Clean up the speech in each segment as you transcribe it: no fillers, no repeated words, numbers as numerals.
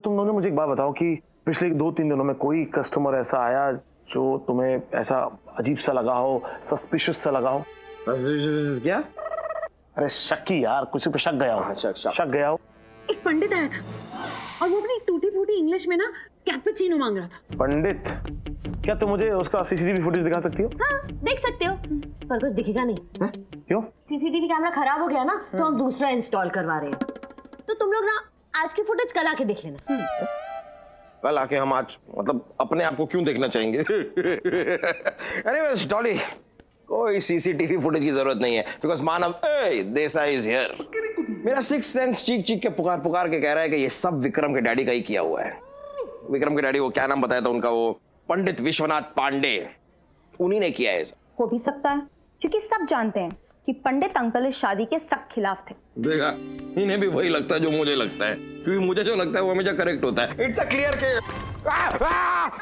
तुम दोनों मुझे एक बात बताओ कि पिछले 2-3 दिनों में कोई कस्टमर ऐसा आया जो तुम्हें ऐसा अजीब सा लगा हो, सस्पिशियस सा लगा हो? क्या? अरे शक्की यार, कुछ पे शक गया हो। शक गया हो। एक पंडित आया था और वो अपनी टूटी फूटी इंग्लिश में ना कैपुचिनो मांग रहा था। पंडित? क्या तुम मुझे उसका सीसीटीवी फुटेज दिखा सकती हो? हाँ, देख सकते हो, पर कुछ दिखेगा नहीं। क्यों? सीसीटीवी कैमरा खराब हो गया ना, तो हम दूसरा इंस्टॉल करवा रहे हैं। तो तुम लोग ना आज की फुटेज कल आके देख लेना। कल आके हम आज मतलब अपने आप को क्यों देखना चाहेंगे? एनीवेज डॉली, कोई सीसीटीवी फुटेज की जरूरत नहीं है because Manav Desai is here. मेरा सिक्स सेंस चीख चीख के पुकार के कह रहा है कि ये सब विक्रम के डैडी का ही किया हुआ है। विक्रम के डैडी को क्या नाम बताया था उनका? वो पंडित विश्वनाथ पांडे, उन्हीं ने किया है। हो भी सकता है क्योंकि सब जानते हैं कि पंडित अंकल इस शादी के सख्त खिलाफ थे। देखा, इन्हें भी वही लगता है जो मुझे लगता है, क्योंकि मुझे जो लगता है वो हमेशा करेक्ट होता है। It's a clear case.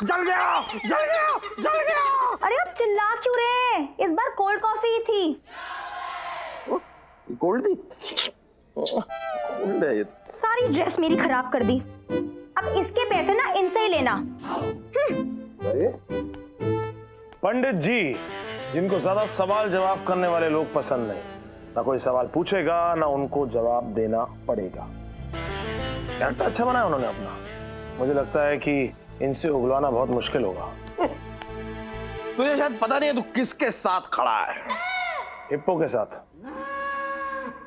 जल गया, जल गया, जल गया। अरे आप चिल्ला क्यों रहे हैं? इस बार कोल्ड कॉफी ही थी। कोल्ड थी? कोल्ड है ये। सारी ड्रेस मेरी खराब कर दी। अब इसके पैसे ना इनसे ही लेना। पंडित जी, जिनको ज्यादा सवाल जवाब करने वाले लोग पसंद नहीं, ना कोई सवाल पूछेगा ना उनको जवाब देना पड़ेगा। कैरेक्टर अच्छा बनाया उन्होंने अपना। मुझे लगता है कि इनसे उगलाना बहुत मुश्किल होगा। तुझे शायद पता नहीं है तू किसके साथ खड़ा है। हिप्पो के साथ।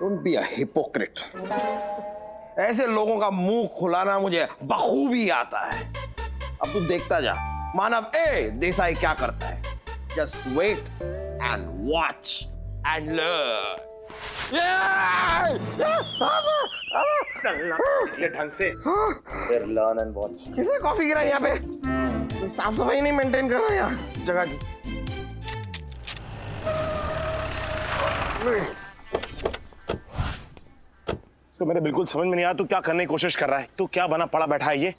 Don't be a hypocrite. ऐसे लोगों का मुंह खुलाना मुझे बखूबी आता है। अब तू देखता जा मानव देसाई क्या करता है। Just wait and watch and learn. चलना ढंग से, फिर learn and watch. किसने कॉफी गिरा यहाँ पे? साफ सफाई नहीं मेंटेन कर रहा यहाँ जगह की। तो मेरे बिल्कुल समझ में नहीं आया तू क्या करने की कोशिश कर रहा है। तू क्या बना पड़ा बैठा है ये?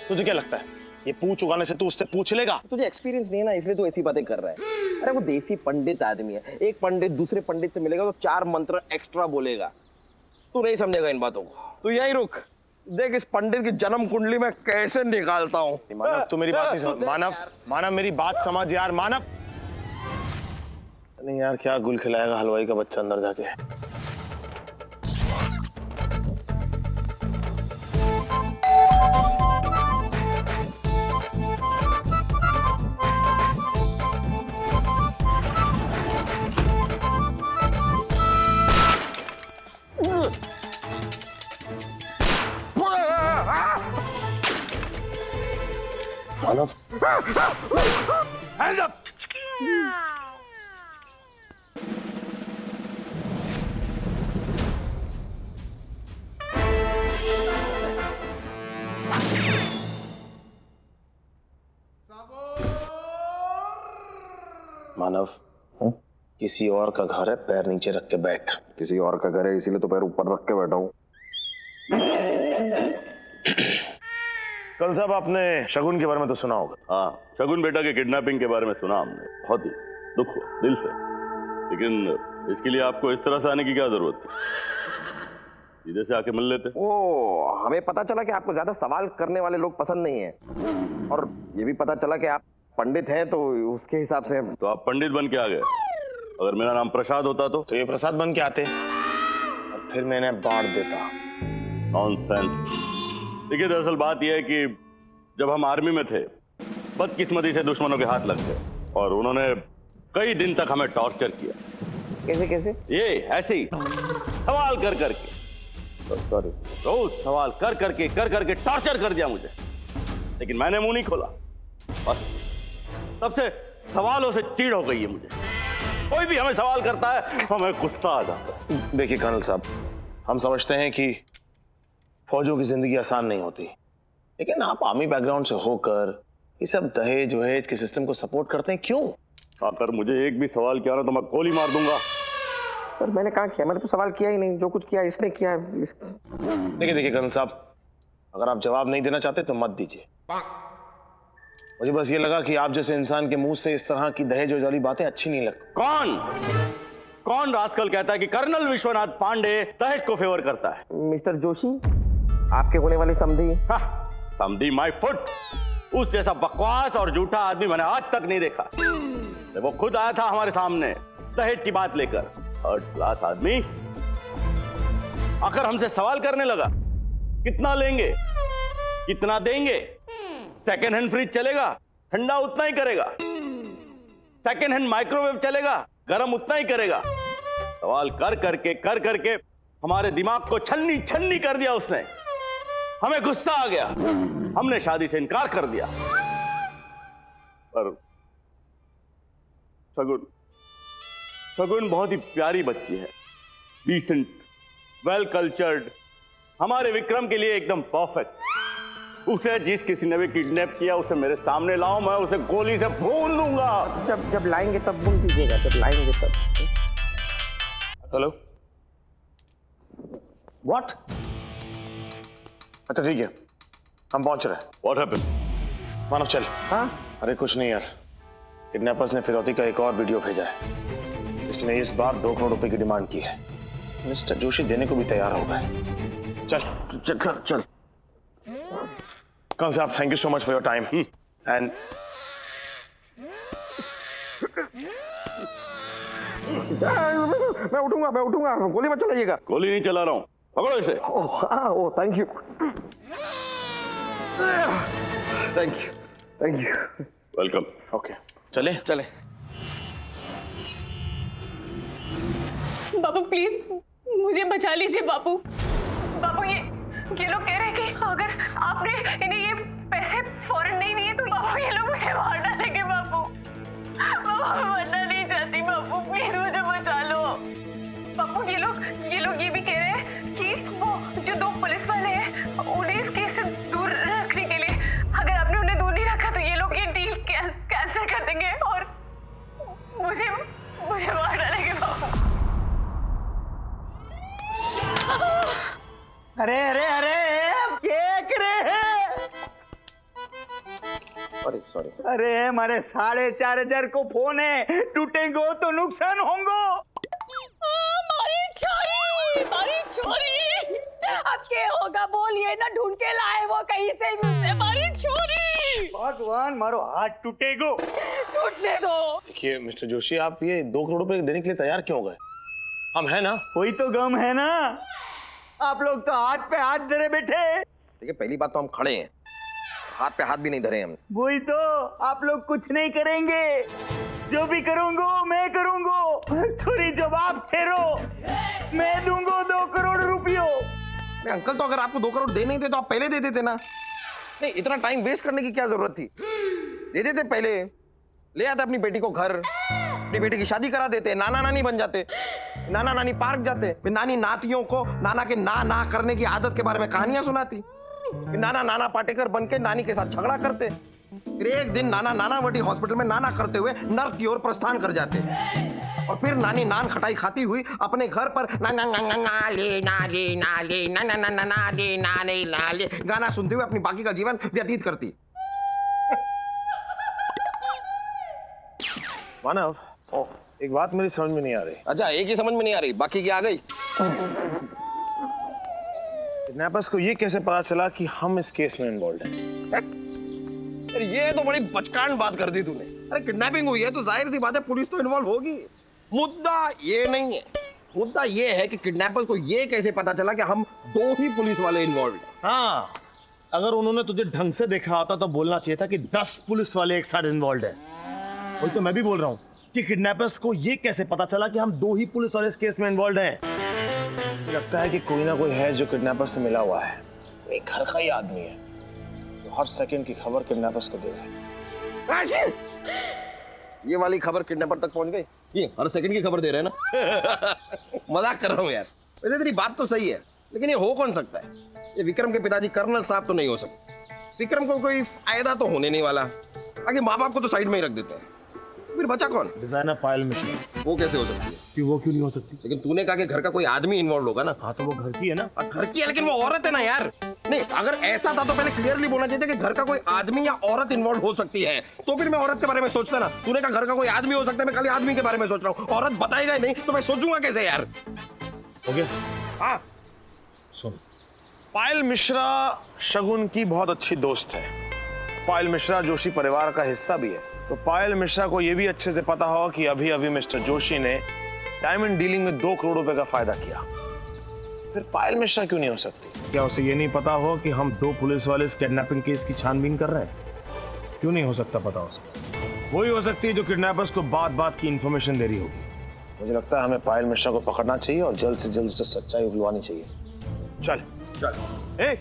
तुझे क्या लगता है ये पूछ उगाने से तू उससे पूछ लेगा? तुझे एक्सपीरियंस नहीं है ना, इसलिए तू ऐसी बातें कर रहा है। अरे वो देसी पंडित आदमी है। एक पंडित दूसरे पंडित से मिलेगा तो 4 मंत्र एक्स्ट्रा बोलेगा। तू नहीं समझेगा इन बातों को। तू यहीं रुक, देख इस पंडित की जन्म कुंडली में कैसे निकालता हूँ। मानव तू मेरी बात नहीं समझ। मानव मेरी बात समझ यार। मानव नहीं यार, क्या गुल खिलाएगा हलवाई का बच्चा अंदर जाके। मानव हैंड अप। मानव किसी और का घर है, पैर नीचे रख के बैठ। किसी और का घर है इसीलिए तो पैर ऊपर रख के बैठा हूँ। कल साहब आपने शगुन के बारे में तो सुना होगा। हाँ, शगुन बेटा के किडनैपिंग के बारे में सुना हमने। बहुत ही दुख हुआ दिल से, लेकिन इसके लिए आपको इस तरह से आने की क्या जरूरत थी? सीधे से आके मिल लेते। ओ, हमें पता चला कि आपको ज्यादा सवाल करने वाले लोग पसंद नहीं है, और ये भी पता चला कि आप पंडित हैं, तो उसके हिसाब से। तो आप पंडित बन के आ गए। अगर मेरा नाम प्रसाद होता तो ये प्रसाद बन के आते और फिर मैं इन्हें बांट देता। नॉनसेंस। देखिए, दरअसल बात यह है कि जब हम आर्मी में थे, बदकिस्मती से दुश्मनों के हाथ लग गए और उन्होंने कई दिन तक हमें टॉर्चर किया। कैसे कैसे? ये ऐसे ही सवाल कर करके, सॉरी, रोज सवाल कर करके टॉर्चर कर दिया मुझे, लेकिन मैंने मुंह नहीं खोला। बस तब से सवालों से चीड़ हो गई है मुझे। कोई भी हमें सवाल करता है हमें गुस्सा आ जाता है। देखिए कर्नल साहब, हम समझते हैं कि फौजों की जिंदगी आसान नहीं होती, लेकिन आप आर्मी बैकग्राउंड से होकर ये सब दहेज वहेज के सिस्टम को सपोर्ट करते हैं, क्यों? अगर मुझे एक भी सवाल किया ना तो मैं गोली मार दूंगा। सर मैंने कहा किया? मैंने तो सवाल किया ही नहीं। जो कुछ किया इसने किया। देखिए कर्नल साहब, अगर आप जवाब नहीं देना चाहते तो मत दीजिए। मुझे बस ये लगा कि आप जैसे इंसान के मुंह से इस तरह की दहेज वाली बातें अच्छी नहीं लगती। कौन रास्कल कहता है कि कर्नल विश्वनाथ पांडे दहेज को फेवर करता है? मिस्टर जोशी, आपके होने वाले समधी। समझी माय फुट। उस जैसा बकवास और झूठा आदमी मैंने आज तक नहीं देखा। वो खुद आया था हमारे सामने दहेज की बात लेकर। थर्ड क्लास आदमी आकर हमसे सवाल करने लगा, कितना लेंगे, कितना देंगे, सेकेंड हैंड फ्रिज चलेगा, ठंडा उतना ही करेगा, सेकेंड हैंड माइक्रोवेव चलेगा, गर्म उतना ही करेगा। सवाल कर करके हमारे दिमाग को छन्नी छन्नी कर दिया उसने। हमें गुस्सा आ गया, हमने शादी से इनकार कर दिया। पर शगुन बहुत ही प्यारी बच्ची है, डिसेंट, वेल कल्चर्ड, हमारे विक्रम के लिए एकदम परफेक्ट। उसे जिस किसी ने भी किडनैप किया उसे मेरे सामने लाओ, मैं उसे गोली से भून दूंगा। जब लाएंगे तब बोल दीजिएगा, जब लाएंगे तब। Hello, what? अच्छा ठीक है, हम पहुंच रहे हैं। What happened? मानव चल। हाँ? अरे कुछ नहीं यार, किडनैपर्स ने फिरौती का एक और वीडियो भेजा है। इसमें इस बार 2 करोड़ रुपए की डिमांड की है। मिस्टर जोशी देने को भी तैयार हो गए। चल चल चल चल। कौन साहब, thank you so much for your time and मैं उठूंगा, गोली मत चलाइएगा। गोली नहीं चला रहा हूं, पकड़ो इसे। Oh thank you, thank you. Welcome. Okay चले। चले। बाबू प्लीज मुझे बचा लीजिए बाबू। बाबू ये लोग कह रहे हैं कि अगर आपने इन्हें ये पैसे फौरन नहीं दिए तो बाबू ये लोग मुझे मार डालेंगे। बाबू मैं मरना नहीं चाहती बाबू, प्लीज मुझे बचा लो। बाबू ये लोग ये भी कह रहे हैं कि वो जो 2 पुलिस वाले हैं उन्हें इस केस से दूर रखने के लिए अगर आपने उन्हें दूर नहीं रखा तो ये लोग ये डील कैंसिल कर देंगे और मुझे मार डालेंगे बाबू। अरे क्या करे हैं? सॉरी। अरे हमारे 4,500 को फोन है, टूटेंगे तो नुकसान होंगे। मारी छोरी अब क्या होगा बोलिए ना, ढूंढ के लाए वो कहीं से भी उसे। मारी छोरी, भगवान मारो हाथ टूटेगो। टूटने दो। देखिए मिस्टर जोशी, आप ये 2 करोड़ रुपए देने के लिए तैयार क्यों हो गए? हम हैं ना। कोई तो गम है ना, आप लोग तो हाथ पे हाथ धरे बैठे। देखिए पहली बात तो हम खड़े हैं, हाथ पे हाथ भी नहीं धरे हम। वही तो, आप लोग कुछ नहीं करेंगे, जो भी करूंगा मैं करूंगा। छोरी जवाब ठहरो, मैं दूंगा 2 करोड़ रुपयों। अंकल तो अगर आपको 2 करोड़ दे नहीं थे तो आप पहले दे देते ना। नहीं, इतना टाइम वेस्ट करने की क्या जरूरत थी? दे देते पहले, ले आते अपनी बेटी को घर, अपनी बेटी की शादी करा देते, नाना नानी बन जाते, नाना नानी पार्क जाते, फिर नानी नातियों को नाना के ना करने की आदत के बारे में कहानियां सुनाती, फिर नाना पाटेकर बन के नानी के साथ झगड़ा करते, फिर एक दिन नानावटी हॉस्पिटल में नाना करते हुए नर्क की ओर प्रस्थान कर जाते, और फिर नानी नान खटाई खाती हुई अपने घर पर नाले गाना सुनते हुए अपनी बाकी का जीवन व्यतीत करती। मानव, एक बात मेरी समझ में नहीं आ रही। अच्छा, एक ही समझ में नहीं आ रही, बाकी की आ गई। किडनैपर्स को ये कैसे पता चला कि हम इस केस में इन्वॉल्व हैं? अरे ये तो बड़ी बचकान बात कर दी तूने। अरे किडनैपिंग हुई है तो जाहिर सी बात है पुलिस तो इन्वॉल्व होगी। मुद्दा ये नहीं है, मुद्दा ये है कि किडनैपर्स को ये कैसे पता चला कि हम 2 ही पुलिस वाले इन्वॉल्व हैं। हाँ, अगर उन्होंने तुझे ढंग से देखा होता तो बोलना चाहिए था कि 10 पुलिस वाले एक साथ इन्वॉल्व हैं। वही तो मैं भी बोल रहा हूँ कि किडनैपर्स को ये कैसे पता चला कि हम 2 ही पुलिस वाले इस केस में इन्वॉल्व हैं। लगता है कि कोई ना कोई है जो किडनैपर्स से मिला हुआ है, एक घर का ही आदमी है जो हर सेकंड की खबर किडनैपर्स को दे रहा है। ये वाली खबर किडनैपर तक पहुंच गई। ये हर सेकंड की खबर दे रहे हैं ना। मजाक कर रहा हूँ यार। वैसे तेरी बात तो सही है, लेकिन ये हो कौन सकता है? ये विक्रम के पिताजी कर्नल साहब तो नहीं हो सकते। विक्रम को कोई फायदा तो होने नहीं वाला, आगे माँ बाप को तो साइड में ही रख देते हैं, फिर बचा कौन? डिजाइनर पायल मिश्रा। वो कैसे हो सकती है? क्यों, वो क्यों नहीं हो सकती? लेकिन तूने कहा कि घर का कोई आदमी इन्वॉल्व होगा ना। हाँ तो वो घर की है ना। घर की है, लेकिन वो औरत है ना यार। नहीं, अगर ऐसा था तो पहले क्लियरली बोलना चाहिए कि घर का कोई आदमी या औरत इन्वॉल्व हो सकती है, तो फिर मैं औरत के बारे में सोचता ना। तूने कहा घर का कोई आदमी हो सकता है, मैं खाली आदमी के बारे में सोच रहा हूँ। औरत बताएगा ही नहीं तो मैं सोचूंगा कैसे यार? हो गया? हाँ, सुन, पायल मिश्रा शगुन की बहुत अच्छी दोस्त है। पायल मिश्रा जोशी परिवार का हिस्सा भी है। तो पायल मिश्रा को यह भी अच्छे से पता होगा कि अभी अभी मिस्टर जोशी ने डायमंड डीलिंग में 2 करोड़ रुपए का फायदा किया। फिर पायल मिश्रा क्यों नहीं हो सकती? क्या उसे ये नहीं पता हो कि हम 2 पुलिस वाले इस किडनैपिंग केस की छानबीन कर रहे हैं? क्यों नहीं हो सकता पता उसको? वही हो सकती है जो किडनैपर्स को बात की इंफॉर्मेशन दे रही होगी। मुझे लगता है हमें पायल मिश्रा को पकड़ना चाहिए और जल्द से जल्द उसे सच्चाई उगलवानी चाहिए। चल चल। ए,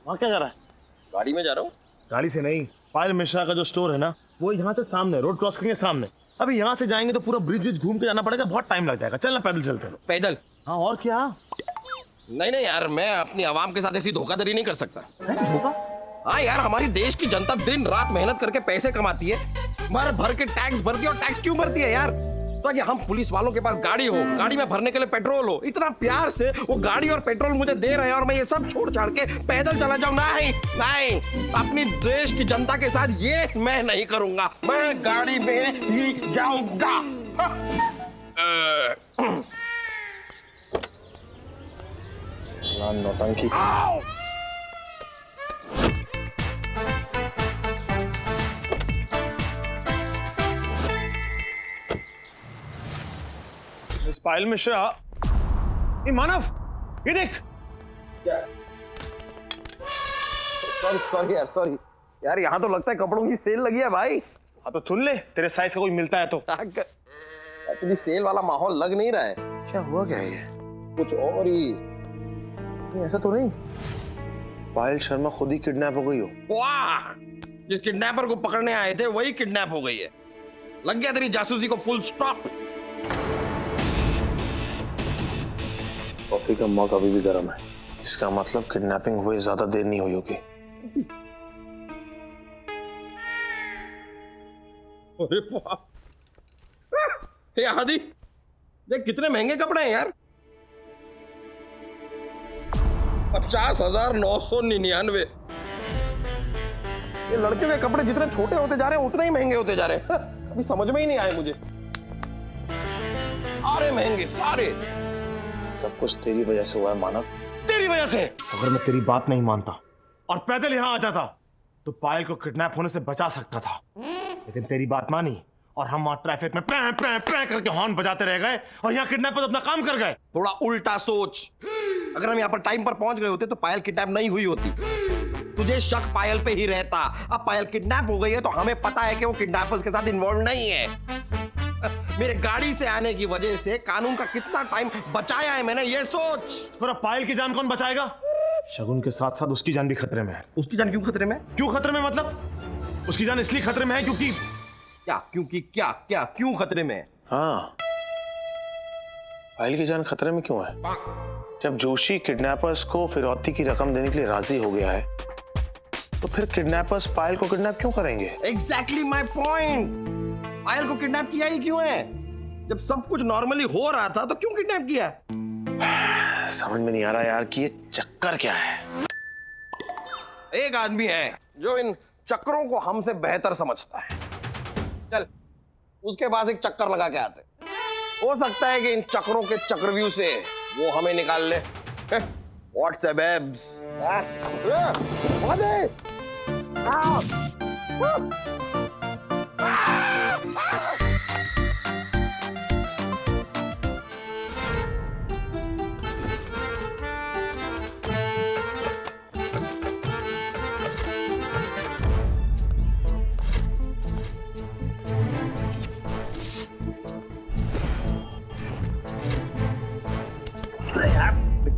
वहां क्या जा रहा है? गाड़ी में जा रहा हूँ। गाड़ी से नहीं, पायल मिश्रा का जो स्टोर है ना वो यहाँ से सामने, रोड क्रॉस करेंगे सामने। अभी यहाँ से जाएंगे तो पूरा ब्रिज घूम के जाना पड़ेगा, बहुत टाइम लग जाएगा। चलना पैदल चलते हैं। पैदल? हाँ और क्या। नहीं यार, मैं अपनी आवाम के साथ ऐसी धोखाधड़ी नहीं कर सकता। धोखा? हाँ यार, हमारी देश की जनता दिन रात मेहनत करके पैसे कमाती है, भर के टैक्स भरती है। और टैक्स क्यों भरती है यार? ताकि हम पुलिस वालों के पास गाड़ी हो, गाड़ी में भरने के लिए पेट्रोल हो। इतना प्यार से वो गाड़ी और पेट्रोल मुझे दे रहे हैं और मैं ये सब छोड़ छाड़ के पैदल चला जाऊं? नहीं, अपनी देश की जनता के साथ ये मैं नहीं करूंगा। मैं गाड़ी में ही जाऊंगा। नौटंकी। पायल मिश्रा, ये मानव, ये देख। क्या? सॉरी यार, यहाँ तो लगता है कपड़ों की सेल लगी है भाई। हाँ तो चुन ले, तेरे साइज का कोई मिलता है तो। एक्चुअली सेल वाला माहौल लग नहीं रहा है। क्या हुआ क्या है ये? कुछ और ही। नहीं ऐसा तो नहीं, पायल शर्मा खुद ही किडनैप हो गई हो। वाह, जिस किडनैपर को पकड़ने आए थे वही किडनैप हो गई है। लग गया तेरी जासूसी को फुल स्टॉप। कॉफी का मग अभी भी गर्म है, इसका मतलब किडनैपिंग हुए ज्यादा देर नहीं हुई होगी। अरे बाप, आदि देख कितने महंगे कपड़े हैं यार। 50,999। ये लड़के के कपड़े जितने छोटे होते जा रहे हैं उतने ही महंगे होते जा रहे हैं। अभी समझ में ही नहीं आए मुझे। सारे महंगे, सारे। सब कुछ तेरी वजह से हुआ है मानव, तेरी वजह से। अगर मैं तेरी बात नहीं मानता और पैदल यहाँ आ जाता तो पायल को किडनैप होने से बचा सकता था, लेकिन तेरी बात मानी और हम वहां ट्रैफिक में पैं पैं पैं करके हॉर्न बजाते रह गए और यहाँ किडनैपर्स अपना काम कर गए। थोड़ा उल्टा सोच। अगर हम यहाँ पर टाइम पर पहुंच गए होते तो पायल किडनैप नहीं हुई होती। तुझे शक पायल पे ही रहता। अब पायल किडनैप हो गई है तो हमें पता है कि वो किडनैपर्स के साथ इन्वॉल्व नहीं है। मेरे गाड़ी से आने की वजह से कानून का कितना टाइम बचाया है मैंने, ये सोच। थोड़ा पायल की जान कौन बचाएगा? शगुन के साथ साथ उसकी जान भी खतरे में है। उसकी जान क्यों खतरे में? क्यों खतरे में मतलब? उसकी जान इसलिए खतरे में है क्योंकि क्यों खतरे में है? हाँ, पायल की जान खतरे में क्यों है? जब जोशी किडनैपर्स को फिरौती की रकम देने के लिए राजी हो गया है तो फिर किडनैपर्स पायल को किडनैप क्यों करेंगे? Exactly my point. पायल को किडनैप किया ही क्यों है? जब सब कुछ नॉर्मली हो रहा था तो क्यों किडनैप किया? समझ में नहीं आ रहा यार कि ये चक्कर क्या है। एक आदमी है जो इन चक्रों को हमसे बेहतर समझता है। चल उसके पास एक चक्कर लगा के आते। हो सकता है कि इन चक्रों के चक्रव्यूह से वो हमें निकाल ले। WhatsApp abs.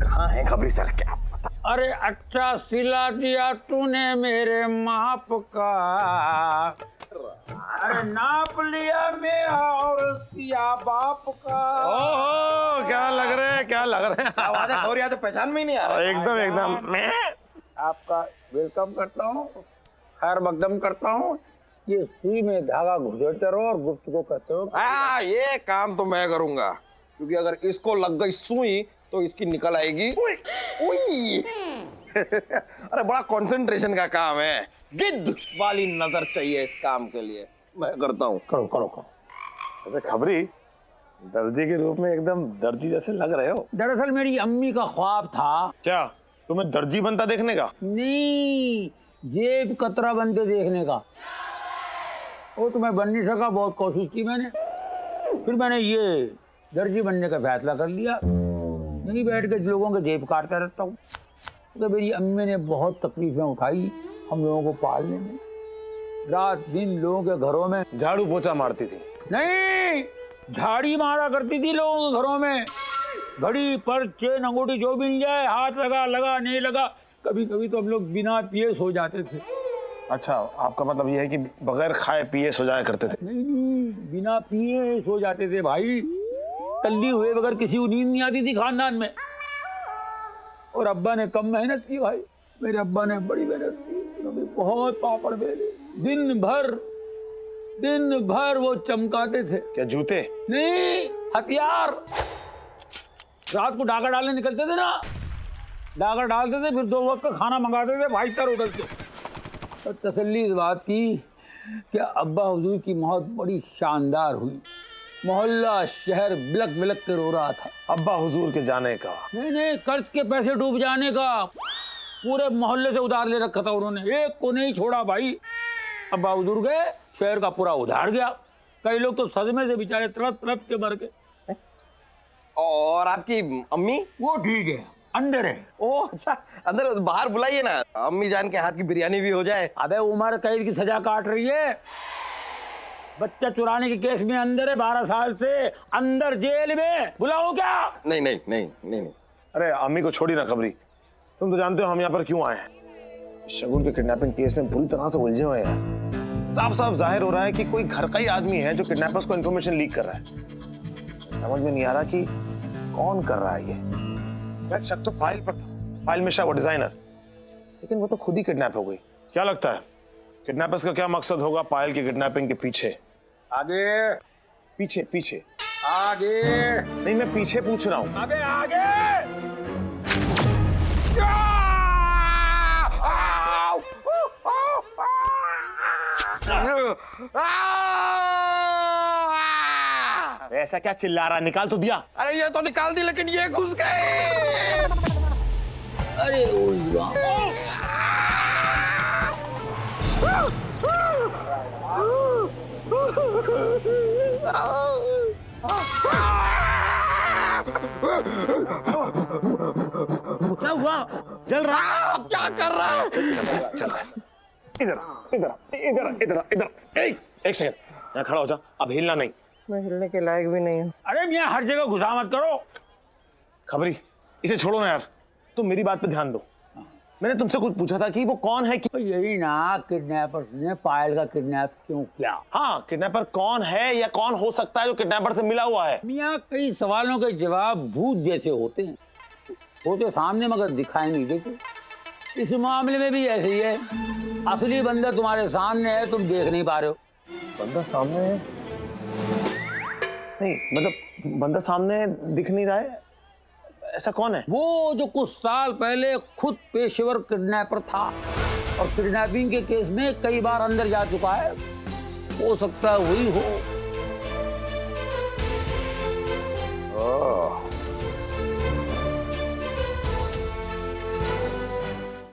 कहाँ है खबरी सर? क्या पता। अरे अच्छा सिला दिया तूने मेरे माप का, अरे नाप लिया मेरा और सिया बाप का। ओहो, क्या लग रहे हैं, क्या लग रहे हैं। आवाज और या तो पहचान में ही नहीं आ रहा। एकदम एकदम। मैं आपका वेलकम करता हूँ, खैर मकदम करता हूँ। ये सुई में धागा घुसेड़ते रहो और गुप्त को कहते हो। ये काम तो मैं करूंगा, क्योंकि अगर इसको लग गई सुई तो इसकी निकल आएगी। उई। अरे बड़ा कंसंट्रेशन का काम है, गिद्ध वाली नजर चाहिए इस काम के लिए। मैं करता हूँ। करो करो करो। ऐसे खबरी दर्जी के रूप में एकदम दर्जी जैसे लग रहे हो। दरअसल मेरी अम्मी का ख्वाब था क्या तुम्हें दर्जी बनता देखने का? नहीं, जेब कतरा बनते देखने का। वो तो मैं बन नहीं सका, बहुत कोशिश की मैंने, फिर मैंने ये दर्जी बनने का फैसला कर लिया। नहीं बैठ के लोगों के जेब काटता रहता हूँ। तो मेरी अम्मी ने बहुत तकलीफें उठाई हम लोगों को पालने में। रात दिन लोगों के घरों में झाड़ू पोछा मारती थी? नहीं, झाड़ी मारा करती थी लोगों के घरों में। घड़ी पर चेन अंगूठी जो मिल जाए, हाथ लगा लगा नहीं लगा। कभी कभी तो हम लोग बिना पिए सो जाते थे। अच्छा, आपका मतलब ये है कि बगैर खाए पिए सो जाया करते थे? नहीं, बिना पिए सो जाते थे भाई। टल्ली हुए बगैर किसी को नींद नहीं आती थी खानदान में। और अब्बा ने कम मेहनत की भाई, मेरे अब्बा ने बड़ी मेहनत की। उन्होंने बहुत पापड़ बेले, दिन भर वो चमकाते थे। क्या जूते? नहीं, हथियार। रात को डाका डालने निकलते थे ना, डाका डालते थे, फिर 2 वक्त का खाना मंगाते थे भाई तर उधर से। और तसल्ली इस बात की कि अब्बा हुजूर की मौत बड़ी शानदार हुई। मोहल्ला शहर बिलक बिलक के रो रहा था अब्बा हुजूर के जाने का। नहीं, कर्ज के पैसे डूब जाने का। पूरे मोहल्ले से उधार ले रखा था उन्होंने, एक को नहीं छोड़ा भाई। अब्बा हुजूर गए, शहर का पूरा उधार गया। कई लोग तो सदमे से बेचारे तड़प तड़प के मर गए। और आपकी अम्मी? वो ठीक है, अंदर है। ओ अच्छा, अंदर बाहर बुलाइए ना, अम्मी जान के हाथ की बिरयानी भी हो जाए। अबे उम्र कैद की सजा काट रही है, बच्चा चुराने के केस में अंदर है, 12 साल से अंदर जेल में। बुलाओ क्या? नहीं नहीं नहीं नहीं नहीं। अरे अम्मी को छोड़ी ना खबरी, तुम तो जानते हो हम यहाँ पर क्यों आए हैं। शगुन के किडनैपिंग केस में बुरी तरह से उलझे हुए हैं। साफ साफ जाहिर हो रहा है कि कोई घर का ही आदमी है जो किडनैपर्स को इन्फॉर्मेशन लीक कर रहा है। समझ में नहीं आ रहा कि कौन कर रहा है ये। शक तो फाइल पर था, फाइल में वो डिजाइनर, लेकिन वो तो खुद ही किडनैप हो गई। क्या लगता है किडनैपर्स का क्या मकसद होगा पायल की किडनैपिंग के पीछे? आगे पीछे पीछे आगे नहीं, मैं पीछे पूछ रहा हूँ। अबे आगे। ऐसा क्या चिल्ला रहा, निकाल तो दिया। अरे ये तो निकाल दी, लेकिन ये घुस गए। अरे क्या हुआ? जल रहा? क्या कर रहा है? चल रहा है। इधर इधर इधर इधर इधर। एक सेकंड, यहाँ खड़ा हो जा, अब हिलना नहीं। मैं हिलने के लायक भी नहीं हूँ। अरे मियां, हर जगह घुसा मत करो। खबरी, इसे छोड़ो ना यार, तुम मेरी बात पे ध्यान दो। मैंने तुमसे कुछ पूछा था कि वो कौन है कि... तो यही ना, किडनैपर्स ने पायल का किडनैप क्यों किया? हाँ, किडनैपर कौन है या कौन हो सकता है जो किडनैपर से मिला हुआ है? मियां, कई सवालों के जवाब भूत जैसे होते हैं, होते सामने मगर दिखाई नहीं देते। इस मामले में भी ऐसे ही है। असली बंदा तुम्हारे सामने है, तुम देख नहीं पा रहे हो। बंदा सामने है? नहीं मतलब बंदा सामने दिख नहीं रहा है, ऐसा कौन है? वो जो कुछ साल पहले खुद पेशेवर किडनैपर था और किडनैपिंग के केस में कई बार अंदर जा चुका है। हो सकता है वही हो।